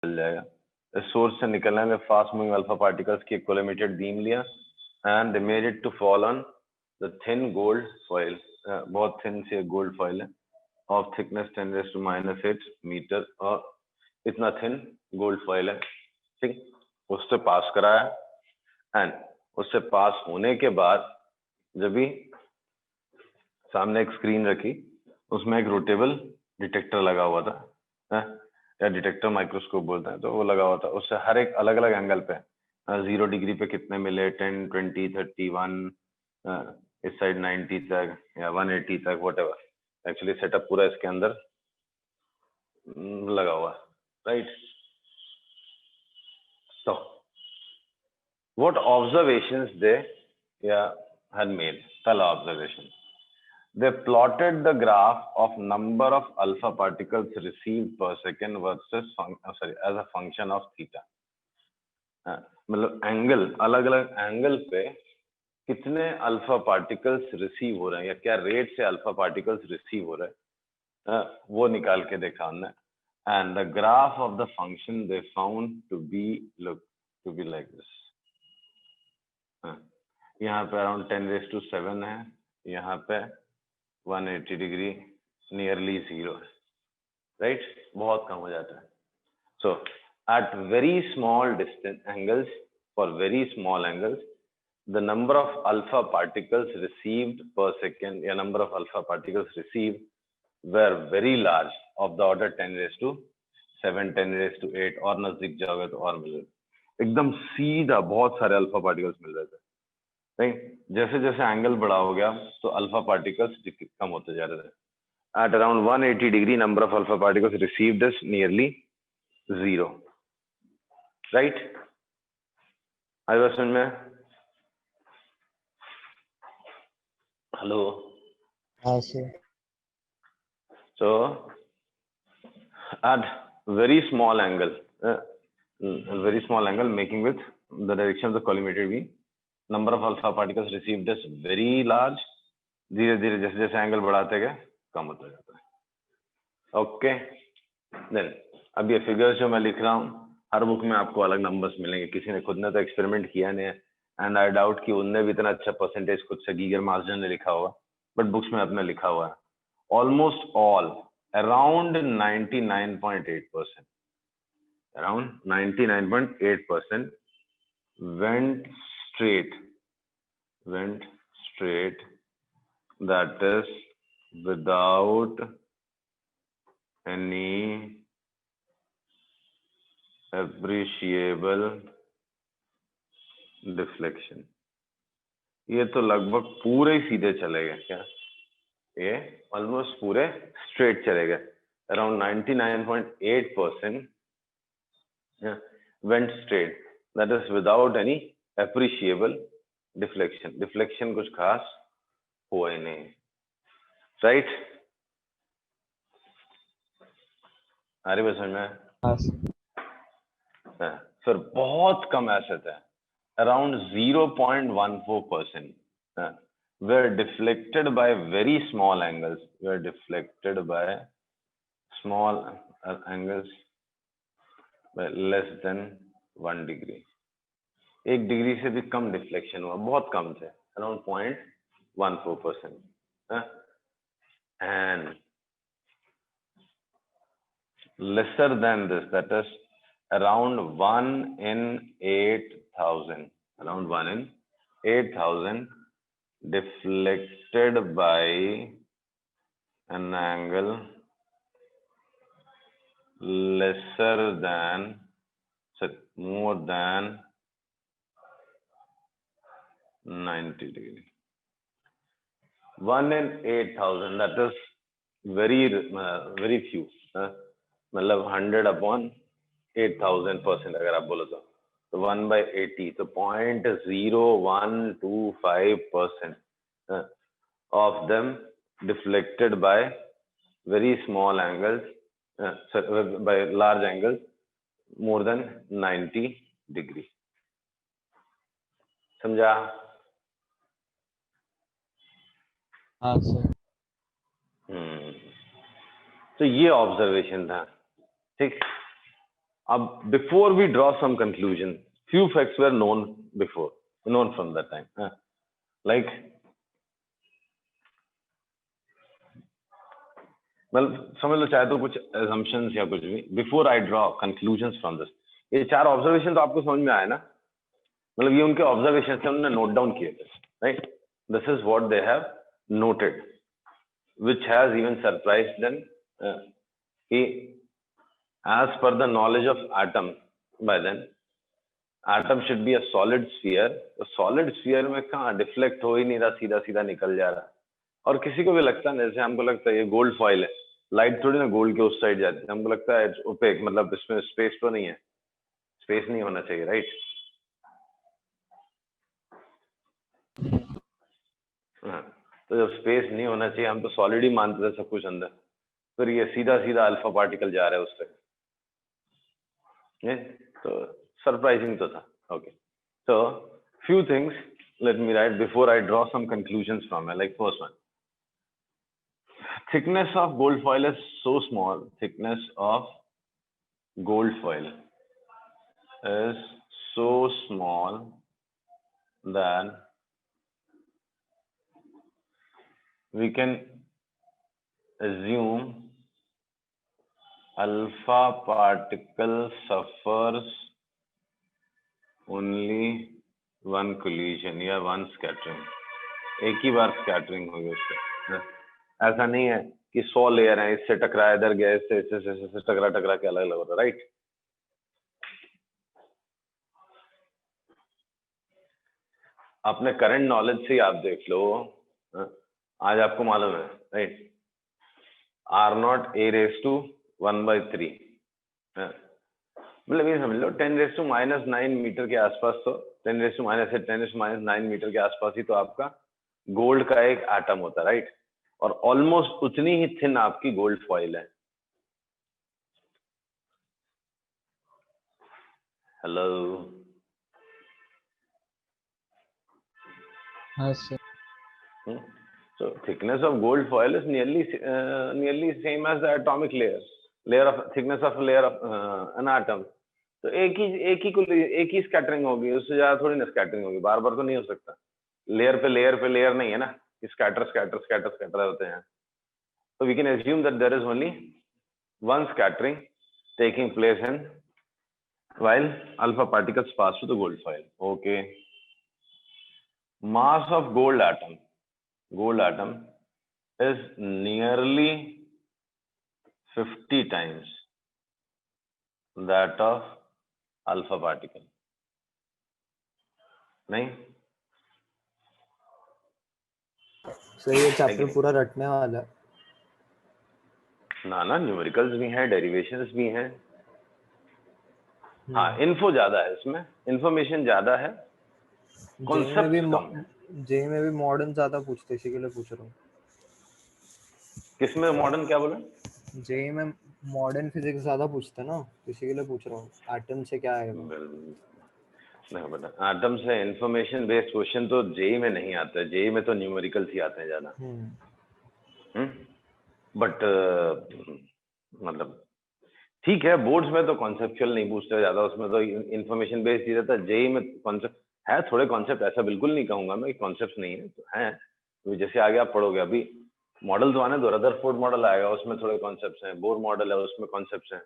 चल जाएगा। इस सोर्स से निकलने में फास्ट मूविंग अल्फा पार्टिकल्स की कोलिमेटेड बीम लिया and they made it to fall on the thin gold foil, बहुत थिन से गोल्ड फॉइल है ऑफ थिकनेस 10⁻⁸ मीटर, और इतना थिन गोल्ड फॉइल है, ठीक। उससे पास कराया एंड उससे पास होने के बाद जब भी सामने एक स्क्रीन रखी, उसमें एक रोटेबल डिटेक्टर लगा हुआ था, या डिटेक्टर माइक्रोस्कोप बोलते हैं, तो वो लगा हुआ था। उससे हर एक अलग अलग एंगल पे 0 डिग्री पे कितने मिले, 10, 20, 30, 1, इस साइड 90 तक या 180 तक, व्हाटएवर। एक्चुअली सेटअप पूरा इसके अंदर लगा हुआ, right. So, what observations they had made? पहला observation. They plotted the graph of number of alpha particles received per second versus as a function of theta. मतलब एंगल, अलग अलग एंगल पे कितने अल्फा पार्टिकल्स रिसीव हो रहे हैं या क्या रेट से अल्फा पार्टिकल्स रिसीव हो रहे हैं, वो निकाल के देखा हमने। And the graph of the function they found to be like this. यहाँ पे अराउंड 10⁻⁷ है, यहाँ पे 180 डिग्री, नियरली 0 है, राइट। बहुत कम हो जाता है। So at very small distance angles, for very small angles, the number of alpha particles received per second या number of alpha particles received were very large, of the order 10⁻⁷, 10⁻⁸, और नजदीक जाओगे तो और मिल रहे, एकदम सीधा बहुत सारे अल्फा पार्टिकल्स मिल रहे थे, नहीं। जैसे जैसे एंगल बड़ा हो गया तो अल्फा पार्टिकल्स कम होते जा रहे थे। At around 180 degree number of alpha particles received is nearly 0, right. आई बात समझ में? हेलो। हाँ sir. So at very small angle, very small angle making with the direction of the collimated beam, number of alpha particles received is very large. धीरे धीरे जैसे जैसे angle बढ़ाते गए कम होता जाता है। ओके, देन अब ये फिगर्स जो मैं लिख रहा हूँ, हर बुक में आपको अलग नंबर्स मिलेंगे। किसी ने खुद ने तो एक्सपेरिमेंट किया नहीं है, एंड आई डाउट कि उनने भी इतना अच्छा परसेंटेज खुद से गीगर मार्जन ने लिखा हुआ, बट बुक्स में अपने लिखा हुआ है almost all around 99.8%, around 99.8% went straight, that is without any appreciable deflection। ये तो लगभग पूरे ही सीधे चले गए, क्या ये ऑलमोस्ट पूरे स्ट्रेट चले गए। Around 99.8% went straight, that is without any appreciable deflection। Deflection कुछ खास हुआ ही नहीं, राइट। आ रही बात समझ में? फिर बहुत कम ऐसे थे, around 0.14% were deflected by very small angles, by less than 1 degree। 1 degree से भी कम डिफ्लेक्शन हुआ, बहुत कम थे, around 0.14%। And lesser than this, that is around 1 in 8,000, around 1 in 8,000 deflected by an angle lesser than, more than 90 degree। 1 in 8,000, that is very few, मतलब 100/8,000% अगर आप बोलो तो 1/80, तो 0.0125% of them deflected by very small angles, by large angles more than 90 degree। समझा? हाँ sir. तो ये ऑब्जर्वेशन था, ठीक। अब before we draw some conclusion, few facts were known from that time. Like, मतलब समझ लो चाहे तो कुछ assumptions या कुछ भी. Before I draw conclusions from this, ये 4 ऑब्जर्वेशन तो आपको समझ में आया ना, मतलब ये उनके ऑब्जर्वेशन से उन्होंने नोट डाउन किए थे, right? This is what they have noted, which has even surprised them. कि as per the knowledge of atom by then, atom should be a solid sphere. तो solid sphere में कहाँ deflect हो ही नहीं रहा, सीधा सीधा निकल जा रहा. और किसी को भी लगता है, जैसे हमको लगता है ये गोल्ड फॉइल है, लाइट थोड़ी ना गोल्ड के उस साइड जाती है, हमको लगता है ओपेक, मतलब इसमें स्पेस तो नहीं है, स्पेस नहीं होना चाहिए, राइट? हाँ, तो जब स्पेस नहीं होना चाहिए, हम तो सॉलिड ही मानते थे सब कुछ अंदर, फिर ये सीधा सीधा अल्फा पार्टिकल जा रहा है उससे, तो सरप्राइजिंग तो था. Okay, so few things let me write before I draw some conclusions from it. Like first one, thickness of gold foil is so small. Thickness of gold foil is so small that we can assume alpha particle suffers only one collision या one scattering. एक ही बार scattering होगी उससे. ऐसा नहीं है कि 100 layer हैं, इससे टकराया, इधर गया, इससे टकरा के अलग अलग होता है, राइट? अपने करंट नॉलेज से आप देख लो. आज आपको मालूम है, राइट? R0 a⁻⁴ मतलब ये समझ लो 10⁻⁹ मीटर के आसपास, तो 10⁻⁸ 10⁻⁹ मीटर के आसपास ही तो आपका गोल्ड का एक एटम होता है, राइट? और ऑलमोस्ट उतनी ही थिन आपकी गोल्ड फॉइल है. हेलो, हाँ sir. so thickness of gold foil is nearly same as the atomic thickness of layer of an atom. तो एक ही स्कैटरिंग होगी, उससे ज्यादा थोड़ी ना स्कैटरिंग होगी, बार बार तो नहीं हो सकता. लेयर पे लेयर नहीं है ना, स्कैटर होते हैं. So we can assume that there is only one scattering taking place in while alpha particles pass through the gold foil. Okay. Mass of gold atom is nearly 50 times that of alpha particle. नहीं sir ये chapter पूरा रटने वाला है. ना, numericals भी हैं, derivations भी हैं. हाँ, इन्फो ज्यादा है इसमें, इंफॉर्मेशन ज्यादा है, कॉन्सेप्ट कम है. जेई में भी मॉडर्न ज्यादा पूछते, इसी के लिए पूछ रहा हूँ. किसमें मॉडर्न, क्या बोला? जेई में मॉडर्न फिजिक्स ज्यादा पूछते ना, इसी के लिए पूछ रहा हूँ. एटम से क्या आएगा? नहीं बेटा, एटम से इंफॉर्मेशन बेस्ड क्वेश्चन तो जेई में नहीं आता है. जेई में तो न्यूमेरिकल्स ही आते हैं ज्यादा. बट मतलब ठीक है, बोर्ड्स में तो कॉन्सेप्चुअल नहीं पूछते ज्यादा, उसमें तो इंफॉर्मेशन बेस्ड ही रहता है. जेई में कॉन्सेप्ट है, थोड़े कॉन्सेप्ट, ऐसा बिल्कुल नहीं कहूंगा मैं कि कॉन्सेप्ट नहीं है, तो है. तो जैसे आगे आप पढ़ोगे, अभी मॉडल तो आने दो, रदरफोर्ड मॉडल आएगा, उसमें थोड़े कॉन्सेप्ट्स हैं. बोर मॉडल है, उसमें कॉन्सेप्ट्स हैं.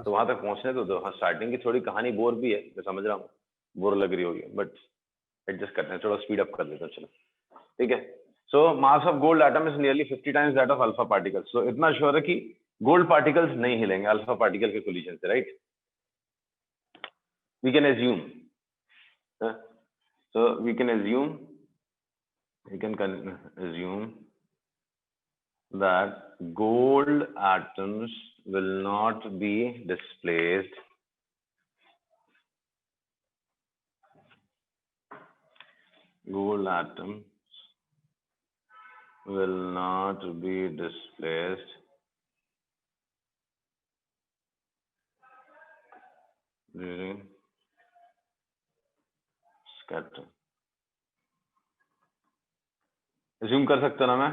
तो वहां तक पहुंचने तो दो. हाँ, स्टार्टिंग की थोड़ी कहानी बोर भी है, मैं समझ रहा हूँ, बोर लग रही होगी, बट एडजस्ट करते हैं, थोड़ा स्पीड अप कर लेते हैं. चलो ठीक है. So mass of gold atom is nearly 50 times that of alpha particles. So इतना श्योर है कि गोल्ड पार्टिकल्स नहीं हिलेंगे अल्फा पार्टिकल के कोलिजन से, right? We can assume, so we can assume that gold atoms will not be displaced during scattering. assume कर सकता ना मैं?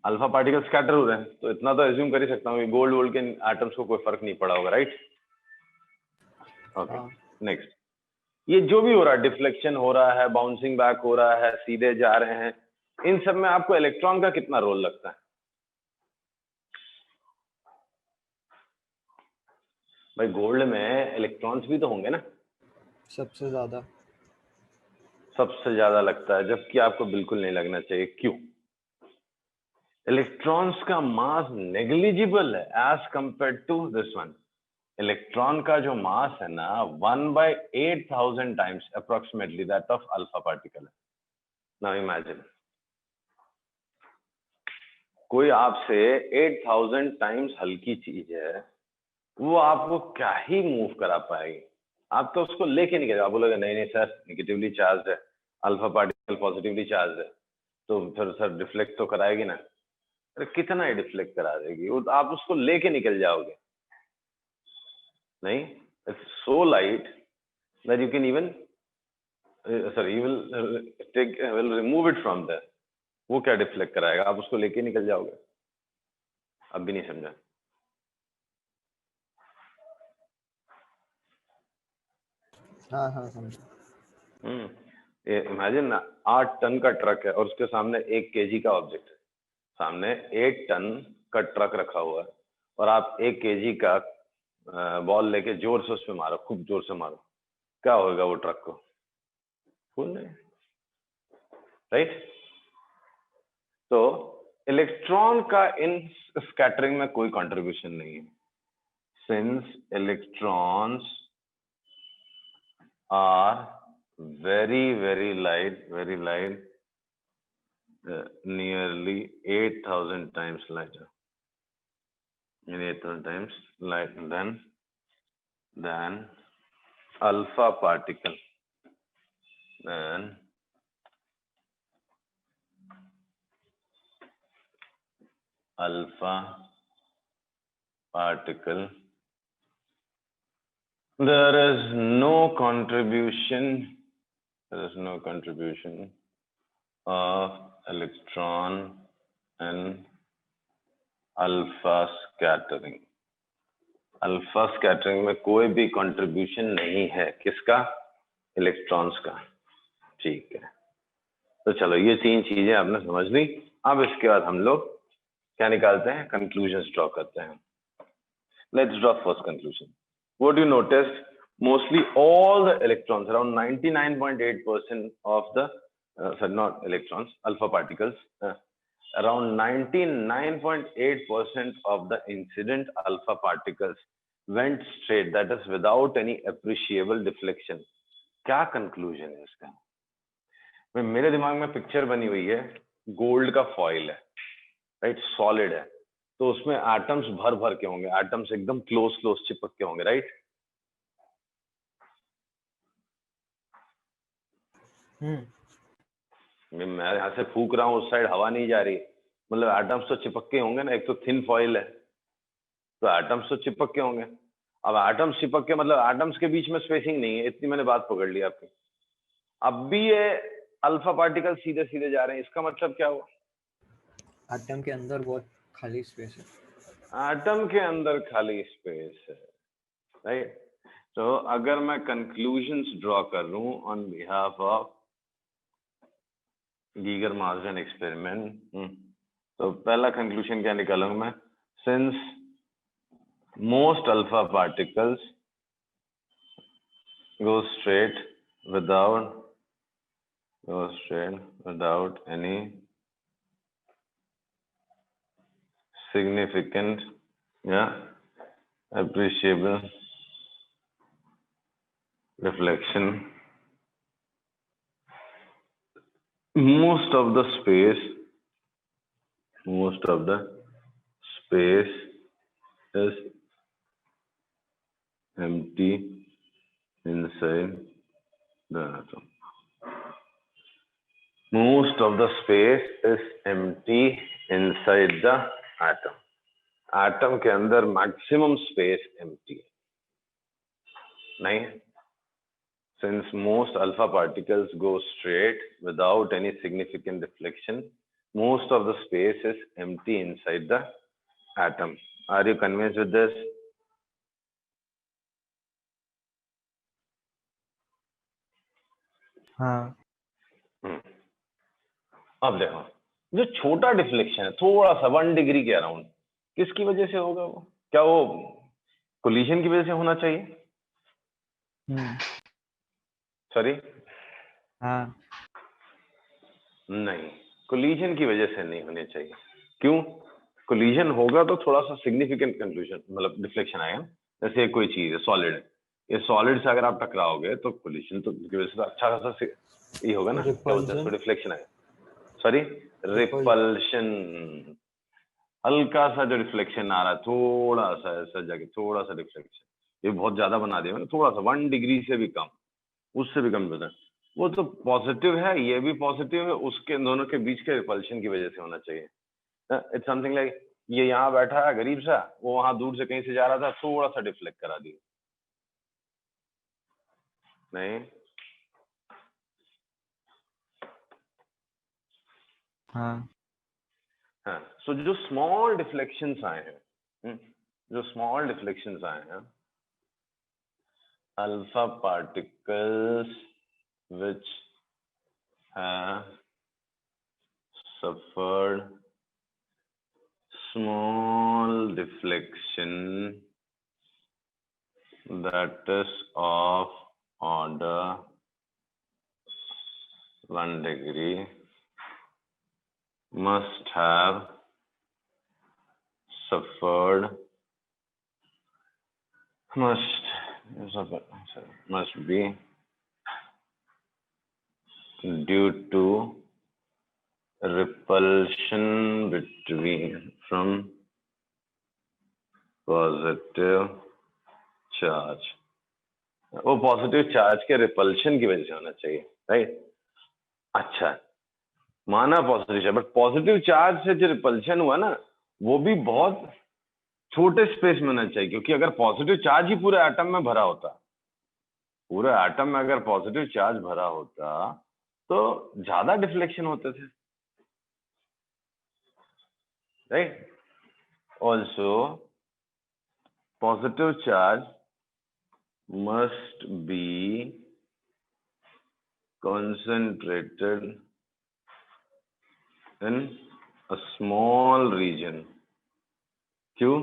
अल्फा पार्टिकल स्कैटर हो रहे हैं, तो इतना तो एज्यूम कर ही सकता हूँ कि गोल्ड वोल्ड के एटम्स को कोई फर्क नहीं पड़ा होगा, राइट? ओके, नेक्स्ट, ये जो भी हो रहा है, डिफ्लेक्शन हो रहा है, बाउंसिंग बैक हो रहा है, सीधे जा रहे हैं, इन सब में आपको इलेक्ट्रॉन का कितना रोल लगता है? भाई गोल्ड में इलेक्ट्रॉन्स भी तो होंगे ना? सबसे ज्यादा। सबसे ज्यादा लगता है, जबकि आपको बिल्कुल नहीं लगना चाहिए। क्यों? इलेक्ट्रॉन्स का मास नेग्लिजिबल है as compare to this one. Electron का जो मास है ना 1/8000 times approximately that of alpha particle है। नाउ इमेजिन, कोई आपसे 8000 टाइम्स हल्की चीज है, वो आपको क्या ही मूव करा पाएगी? आप तो उसको लेके नहीं गए, आप बोलोगे नहीं नहीं सर निगेटिवली चार्ज है, अल्फा पार्टिकल पॉजिटिवली चार्ज है, तो फिर सर डिफ्लेक्ट तो कराएगी ना। अरे कितना ही डिफ्लेक्ट करा देगी वो, आप उसको लेके निकल जाओगे। नहीं, it's so light that you can even sorry you will remove it from that. वो क्या डिफ्लेक्ट कराएगा, आप उसको लेके निकल जाओगे। अब भी नहीं समझा? हाँ हाँ समझा। इमेजिन ना, 8 टन का ट्रक है और उसके सामने 1 केजी का ऑब्जेक्ट है। सामने 8 टन का ट्रक रखा हुआ है और आप 1 केजी का बॉल लेके जोर से उस पर मारो, खूब जोर से मारो, क्या होगा वो ट्रक को? फूल नहीं, राइट? तो इलेक्ट्रॉन का इन स्कैटरिंग में कोई कंट्रीब्यूशन नहीं है, since electrons are very light, nearly 8000 times lighter, 8000 times lighter than alpha particle, than alpha particle. There is no contribution of electron in alpha scattering. Alpha scattering में कोई भी contribution नहीं है, किसका? इलेक्ट्रॉन्स का। ठीक है, तो चलो ये 3 चीजें आपने समझ ली। अब इसके बाद हम लोग क्या निकालते हैं? कंक्लूजन्स ड्रॉ करते हैं। Let's draw first conclusion. What you notice, mostly all the electrons, around 99.8% of the sorry, not electrons, alpha particles, around 99.8% of the incident alpha particles went straight, that is without any appreciable deflection. क्या conclusion है इसका? मेरे दिमाग में picture बनी हुई है, gold का फॉइल है, राइट, सॉलिड है, तो उसमें एटम्स भर भर के होंगे, एटम्स एकदम क्लोज चिपक के होंगे, राइट? मैं यहाँ से फूक रहा हूँ, उस साइड हवा नहीं जा रही, मतलब एटम्स तो चिपक के होंगे ना। एक तो थिन फॉइल है, तो एटम्स तो चिपक के होंगे। अब एटम्स चिपक के मतलब एटम्स के बीच में स्पेसिंग नहीं है, इतनी मैंने बात पकड़ ली आपकी। अब भी ये अल्फा पार्टिकल सीधे सीधे जा रहे हैं, इसका मतलब क्या हुआ? एटम के अंदर बहुत खाली स्पेस है। एटम के अंदर खाली स्पेस है, राइट? तो अगर मैं कंक्लूजन्स ड्रॉ कर लूं on behalf of Geiger margin experiment, तो पहला कंक्लूजन क्या निकालूंगा मैं? Since most alpha particles go straight without any significant appreciable reflection, most of the space is empty inside the atom. Most of the space is empty inside the atom. Atom के अंदर maximum space empty नहीं है। Since most alpha particles go straight without any significant deflection, most of the space is empty inside the atom. Are you convinced with this? हाँ अब देखो, जो छोटा deflection है थोड़ा सा 1 डिग्री के अराउंड, किसकी वजह से होगा वो? क्या वो कोलिजन की वजह से होना चाहिए? सॉरी, हाँ नहीं, कोलिजन की वजह से नहीं होने चाहिए। क्यों? कोलिजन होगा तो थोड़ा सा सिग्निफिकेंट कंक्लूजन, मतलब डिफ्लेक्शन आएगा। जैसे कोई चीज है, सॉलिड है, ये सॉलिड से अगर आप टकराओगे तो कोलिजन तो की वजह से तो अच्छा खासा ये होगा ना, क्या बोलते हैं उसको, डिफ्लेक्शन आएगा। Sorry, repulsion. हल्का सा जो रिफ्लेक्शन आ रहा है, थोड़ा सा ऐसा जाके थोड़ा सा रिफ्लेक्शन, ये बहुत ज्यादा बना दिया मैंने, थोड़ा सा 1 डिग्री से भी कम, उससे भी कम होता है, वो तो पॉजिटिव है, ये भी पॉजिटिव है, उसके दोनों के बीच के रिपल्शन की वजह से होना चाहिए। इट्स समथिंग लाइक ये यहाँ बैठा है गरीब सा, वो वहां दूर से कहीं से जा रहा था, थोड़ा सा डिफ्लेक्ट करा दिया। नहीं, हाँ हाँ, सो जो स्मॉल डिफ्लेक्शंस आए हैं, जो स्मॉल डिफ्लेक्शंस आए हैं, alpha particles which have suffered small deflection that is of order 1 degree must have suffered must be due to repulsion between from positive charge, वो पॉजिटिव चार्ज के रिपल्शन की वजह से होना चाहिए, राइट? अच्छा, माना positive charge, but positive charge से जो रिपल्शन हुआ ना, वो भी बहुत छोटे स्पेस में होना चाहिए, क्योंकि अगर पॉजिटिव चार्ज ही पूरे एटम में भरा होता, पूरे एटम में अगर पॉजिटिव चार्ज भरा होता तो ज्यादा डिफ्लेक्शन होते थे, right? Also positive charge must be concentrated in a small region. क्यों?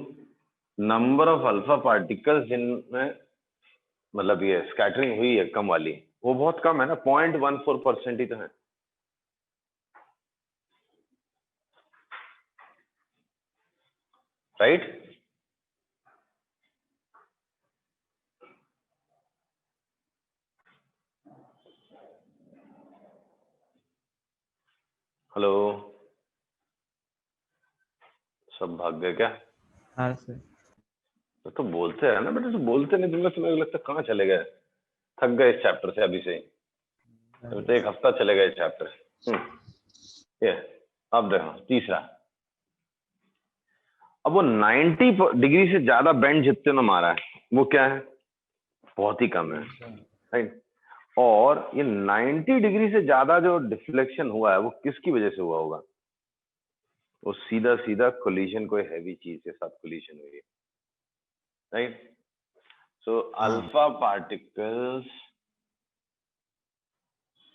नंबर ऑफ अल्फा पार्टिकल्स जिनमें मतलब ये स्कैटरिंग हुई है कम वाली, वो बहुत कम है ना, 0.14% ही तो है, राइट? हेलो, सब भाग गए क्या? हाँ सर। तो बोलते हैं ना बेटा, तो बोलते नहीं, तुम्हें लगता कहाँ चले गए, थक गए इस चैप्टर से अभी से ही, अभी तो 1 हफ्ता चले गए चैप्टर। ये अब देखो तीसरा, अब वो 90 डिग्री से ज्यादा बेंड जितने ने मारा है वो क्या है? बहुत ही कम है, राइट? और ये 90 डिग्री से ज्यादा जो डिफ्लेक्शन हुआ है वो किसकी वजह से हुआ होगा? वो सीधा सीधा कोलिजन, कोई हैवी चीज के साथ कोलिजन हुई है, right? So alpha particles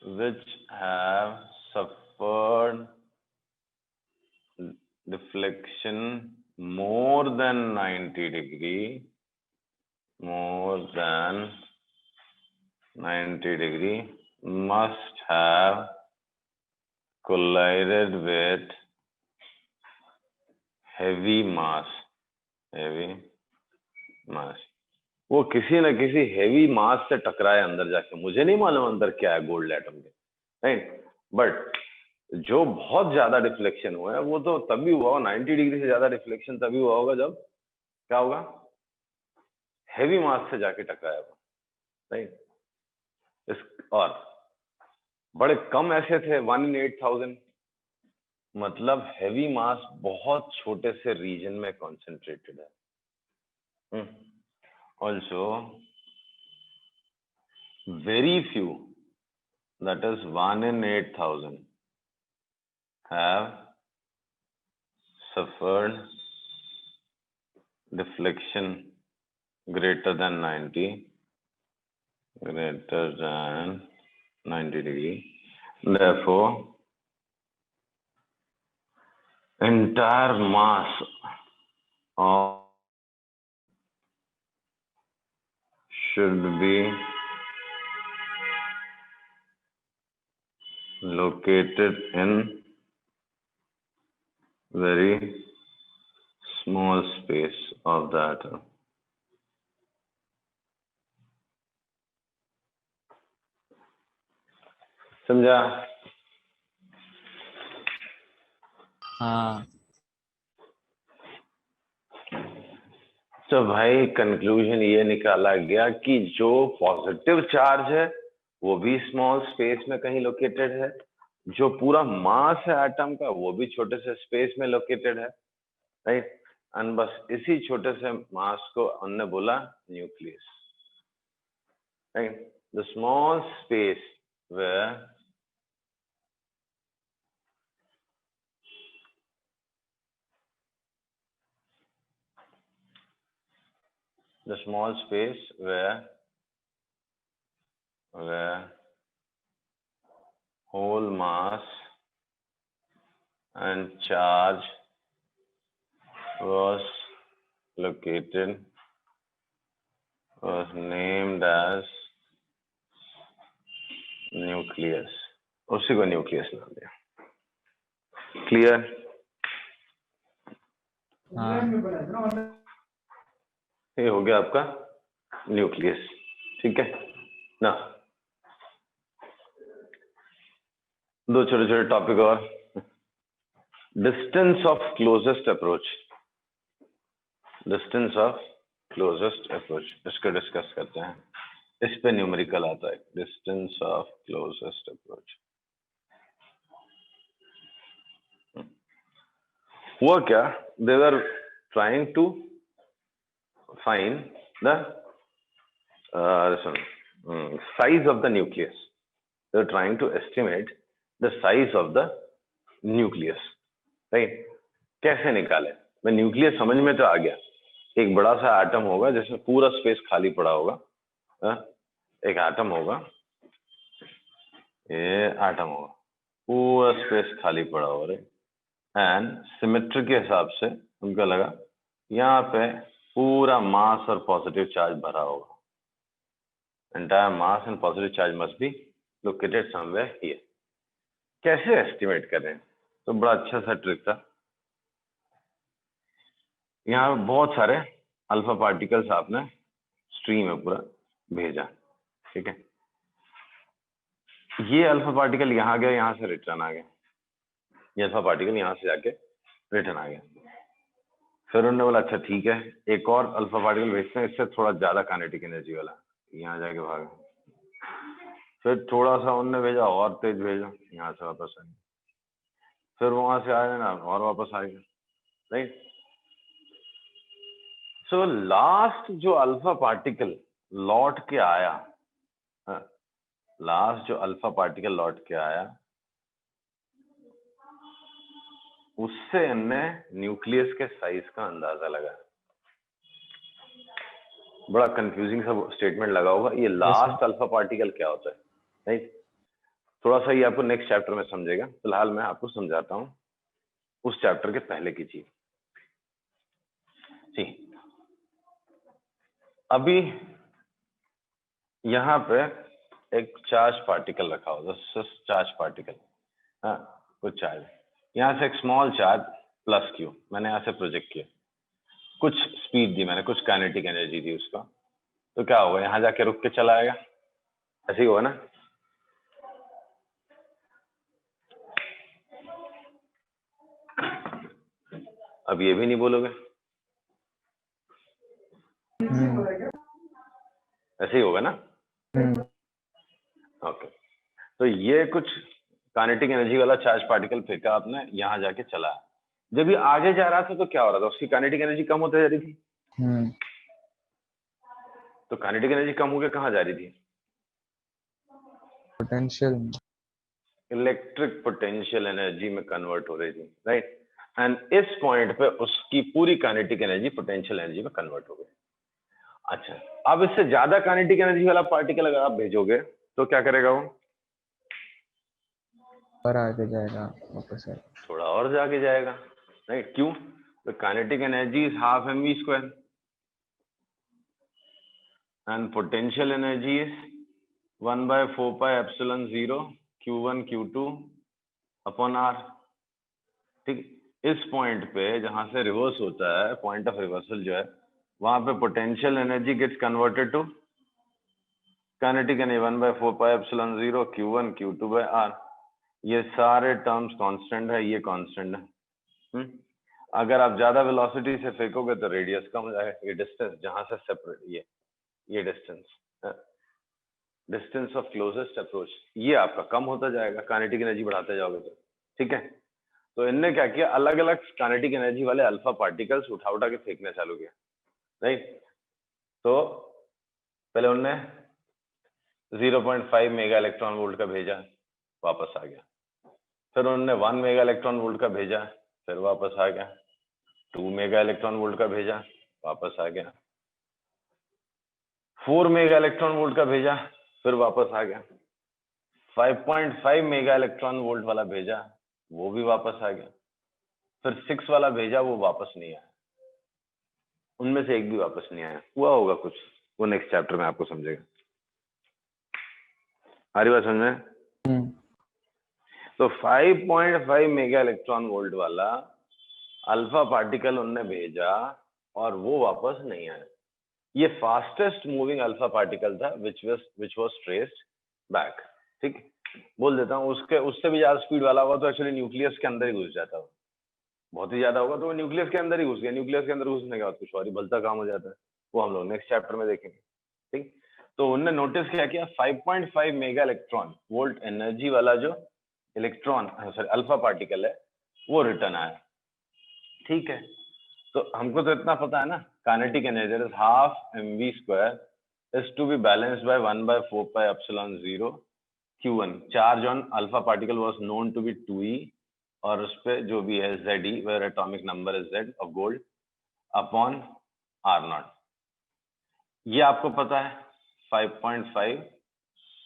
which have suffered deflection more than 90 degree, more than 90 degree must have collided with heavy mass, heavy mass, वो किसी न किसी हेवी मास से टकराए अंदर जाके, मुझे नहीं मालूम अंदर क्या है गोल्ड एटम के, राइट? बट जो बहुत ज्यादा डिफ्लेक्शन हुआ है वो तो तभी हुआ होगा, 90 डिग्री से ज्यादा डिफ्लेक्शन तभी हुआ होगा जब क्या होगा? हेवी मास से जाके टकराया होगा, राइट? और बड़े कम ऐसे थे, 1 in 8,000, मतलब हेवी मास बहुत छोटे से रीजन में कॉन्सेंट्रेटेड है। Also very few, that is 1 in 8,000 have suffered deflection greater than 90 degree. Therefore, entire mass of should be located in very small space of the atom. समझा? हाँ। तो भाई कंक्लूजन ये निकाला गया कि जो पॉजिटिव चार्ज है वो भी स्मॉल स्पेस में कहीं लोकेटेड है, जो पूरा मास है एटम का वो भी छोटे से स्पेस में लोकेटेड है, राइट। एंड बस इसी छोटे से मास को हमने बोला nucleus, right. The small space where whole mass and charge was located was named as nucleus. उसी को न्यूक्लियस नाम दिया। क्लियर? ये हो गया आपका न्यूक्लियस, ठीक है ना। दो छोटे छोटे टॉपिक और। Distance of closest approach, distance of closest approach, इसको डिस्कस करते हैं। इस पे न्यूमेरिकल आता है, डिस्टेंस ऑफ क्लोजेस्ट अप्रोच। हुआ क्या, they were trying to find the size of the nucleus. They are trying to estimate the size of the nucleus, right? कैसे निकाले? मैं न्यूक्लियस समझ में तो आ गया, एक बड़ा सा एटम होगा जिसमें पूरा स्पेस खाली पड़ा होगा, एक एटम होगा, ये एटम होगा, पूरा स्पेस खाली पड़ा होगा, एंड सिमेट्री के हिसाब से उनका लगा यहाँ पे पूरा मास और पॉजिटिव चार्ज भरा होगा। Entire mass and positive charge must be located somewhere here. कैसे एस्टिमेट करें? तो बड़ा अच्छा सा ट्रिक था। यहाँ बहुत सारे अल्फा पार्टिकल्स आपने स्ट्रीम में पूरा भेजा, ठीक है। ये अल्फा पार्टिकल यहाँ गया, यहाँ से रिटर्न आ गया, ये अल्फा पार्टिकल यहाँ से जाके रिटर्न आ गया। फिर उन्होंने बोला अच्छा ठीक है, एक और अल्फा पार्टिकल भेजते हैं, इससे थोड़ा ज्यादा काइनेटिक एनर्जी वाला, यहाँ जाके भागा। फिर थोड़ा सा उनने भेजा और तेज भेजा, यहाँ से वापस आए, फिर वहां से आए ना और वापस आ गया, राइट। सो लास्ट जो अल्फा पार्टिकल लौट के आया, लास्ट जो अल्फा पार्टिकल लौट के आया, उससे हमने न्यूक्लियस के साइज का अंदाजा लगाया। बड़ा कंफ्यूजिंग सा स्टेटमेंट लगा होगा, ये लास्ट अल्फा पार्टिकल क्या होता है, राइट। थोड़ा सा ये आपको नेक्स्ट चैप्टर में समझेगा, फिलहाल मैं आपको समझाता हूँ उस चैप्टर के पहले की चीज। जी, अभी यहाँ पे एक चार्ज पार्टिकल रखा होगा, चार्ज पार्टिकल, हाँ कुछ चार्ज, यहाँ से एक स्मॉल चार्ज प्लस क्यू मैंने यहाँ से प्रोजेक्ट किया, कुछ स्पीड दी मैंने, कुछ काइनेटिक एनर्जी दी उसका, तो क्या होगा, यहाँ जाके रुक के चला आएगा, ऐसे ही होगा ना। अब ये भी नहीं बोलोगे, ऐसे ही होगा ना। ओके, तो ये कुछ काइनेटिक एनर्जी वाला चार्ज पार्टिकल फेंका आपने, यहाँ जाके चला, जब ये आगे जा रहा था तो क्या हो रहा था, उसकी काइनेटिक एनर्जी कम होती जा रही थी। तो काइनेटिक एनर्जी कम होकर कहाँ जा रही थी, पोटेंशियल, इलेक्ट्रिक पोटेंशियल एनर्जी में कन्वर्ट हो रही थी, राइट। एंड इस पॉइंट पे उसकी पूरी काइनेटिक एनर्जी पोटेंशियल एनर्जी में कन्वर्ट हो गई। अच्छा, अब इससे ज्यादा काइनेटिक एनर्जी वाला पार्टिकल अगर आप भेजोगे तो क्या करेगा वो? पर आगे जाएगा वापस है। थोड़ा और जाके जाएगा, राइट? क्यों? तो kinetic energy is half mv square and potential energy is 1/4 pi epsilon 0 q1 q2 upon r। ठीक, इस पॉइंट पे जहां से रिवर्स होता है, पॉइंट ऑफ रिवर्सल जो है, वहां पे potential energy gets converted to kinetic energy 1/4 pi epsilon 0 q1 q2 by r। ये सारे टर्म्स कांस्टेंट है, ये कांस्टेंट है। अगर आप ज्यादा वेलोसिटी से फेंकोगे तो रेडियस कम हो जाएगा, ये डिस्टेंस जहां से सेपरेट, ये डिस्टेंस ऑफ क्लोजेस्ट अप्रोच, ये आपका कम होता जाएगा काइनेटिक एनर्जी बढ़ाते जाओगे तो। ठीक है, तो इनने क्या किया, अलग अलग काइनेटिक एनर्जी वाले अल्फा पार्टिकल्स उठा उठा के फेंकने चालू किया, राइट? तो पहले उनने 0.5 मेगा इलेक्ट्रॉन वोल्ट का भेजा, वापस आ गया। फिर उन्होंने 1 मेगा इलेक्ट्रॉन वोल्ट का भेजा, फिर वापस आ गया। 2 मेगा इलेक्ट्रॉन वोल्ट का भेजा, वापस आ गया। 4 मेगा इलेक्ट्रॉन वोल्ट का भेजा, फिर वापस आ गया। 5.5 मेगा इलेक्ट्रॉन वोल्ट वाला भेजा, वो भी वापस आ गया। फिर 6 वाला भेजा, वो वापस नहीं आया। उनमें से एक भी वापस नहीं आया। हुआ होगा कुछ, वो नेक्स्ट चैप्टर में आपको समझेगा। हमारी बात समझ में? तो 5.5 मेगा इलेक्ट्रॉन वोल्ट वाला अल्फा पार्टिकल उनने भेजा और वो वापस नहीं आया। ये फास्टेस्ट मूविंग अल्फा पार्टिकल था विच वाज ट्रेस्ड बैक। ठीक, बोल देता हूँ, उससे भी ज्यादा स्पीड वाला होगा तो एक्चुअली न्यूक्लियस के अंदर ही घुस जाता है। बहुत ही ज्यादा होगा तो वो न्यूक्लियस के अंदर ही घुस गया। न्यूक्लियस के अंदर घुसने के बाद कुछ और ही भलता काम हो जाता है, वो हम लोग नेक्स्ट चैप्टर में देखेंगे। ठीक, तो उनने नोटिस क्या किया, 5.5 मेगा इलेक्ट्रॉन वोल्ट एनर्जी वाला जो इलेक्ट्रॉन सॉरी अल्फा पार्टिकल है वो रिटर्न आया। ठीक है, तो हमको तो इतना पता है ना, kinetic energy is half mv square is to be balanced by 1/4 pi epsilon 0 q1। Charge on alpha particle was known to be 2e और उस पे जो भी है Ze, where atomic number is Z of gold upon R0। ये आपको पता है 5.5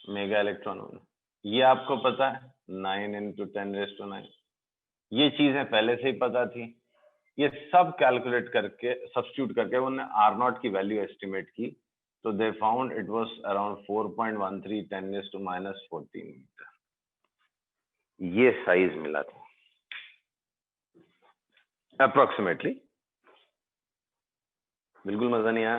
मेगा इलेक्ट्रॉन, ये आपको पता है 9 × 10⁻⁹। ये चीजें पहले से ही पता थी। ये सब कैलकुलेट करके सब्स्टिट्यूट करके उन्होंने R0 की वैल्यू एस्टिमेट की, तो they found it was around 4.13 10⁻⁴14 metre. ये साइज मिला था अप्रोक्सीमेटली। बिल्कुल मजा नहीं आया?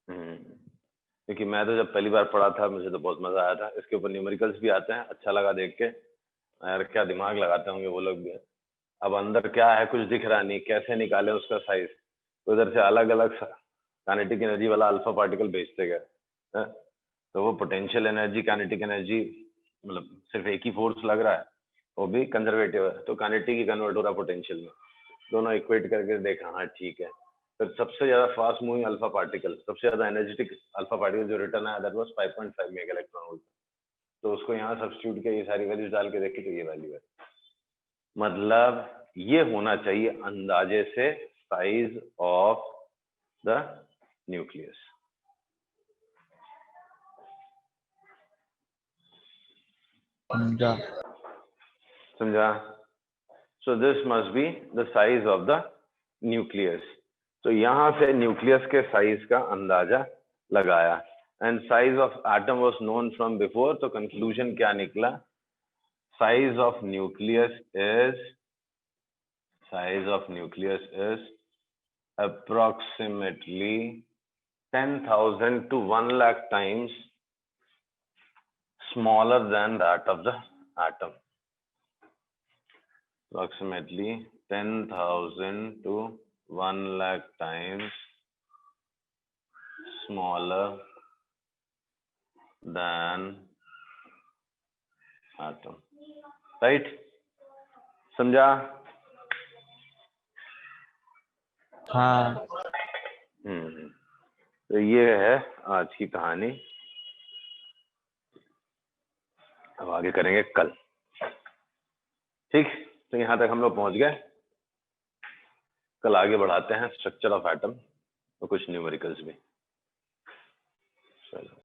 क्योंकि मैं तो जब पहली बार पढ़ा था मुझे तो बहुत मजा आया था। इसके ऊपर न्यूमेरिकल्स भी आते हैं, अच्छा लगा देख के। यार क्या दिमाग लगाते होंगे वो लोग भी। अब अंदर क्या है कुछ दिख रहा नहीं, कैसे निकाले उसका साइज, तो इधर से अलग अलग काइनेटिक एनर्जी वाला अल्फा पार्टिकल भेजते गए, तो वो पोटेंशियल एनर्जी काइनेटिक एनर्जी मतलब सिर्फ एक ही फोर्स लग रहा है, वो भी कंजर्वेटिव है, तो काइनेटिक ही कन्वर्ट हो रहा है पोटेंशियल में। दोनों इक्वेट करके देखा, हाँ ठीक है। फिर सबसे ज्यादा फास्ट मूविंग अल्फा पार्टिकल, सबसे ज्यादा एनर्जेटिक अल्फा पार्टिकल जो रिटर्न आया that was 5.5 mega electron volt. तो उसको यहाँ सब्स्टिट्यूट किया, ये सारी वैल्यूज डाल के देखी तो ये वैल्यू है। मतलब ये होना चाहिए अंदाजे से साइज ऑफ द न्यूक्लियस। समझा? So this must be the size of the nucleus. तो यहां से न्यूक्लियस के साइज का अंदाजा लगाया and size of atom was known from before. तो कंक्लूजन क्या निकला, size of nucleus is approximately 10,000 to 1 lakh times smaller than that of the atom. Approximately 10,000 to 1 lakh times smaller than atom. Right? समझा? हाँ। तो ये है आज की कहानी। अब आगे करेंगे कल। ठीक, तो यहाँ तक हम लोग पहुंच गए। कल आगे बढ़ाते हैं स्ट्रक्चर ऑफ एटम और कुछ न्यूमेरिकल्स भी।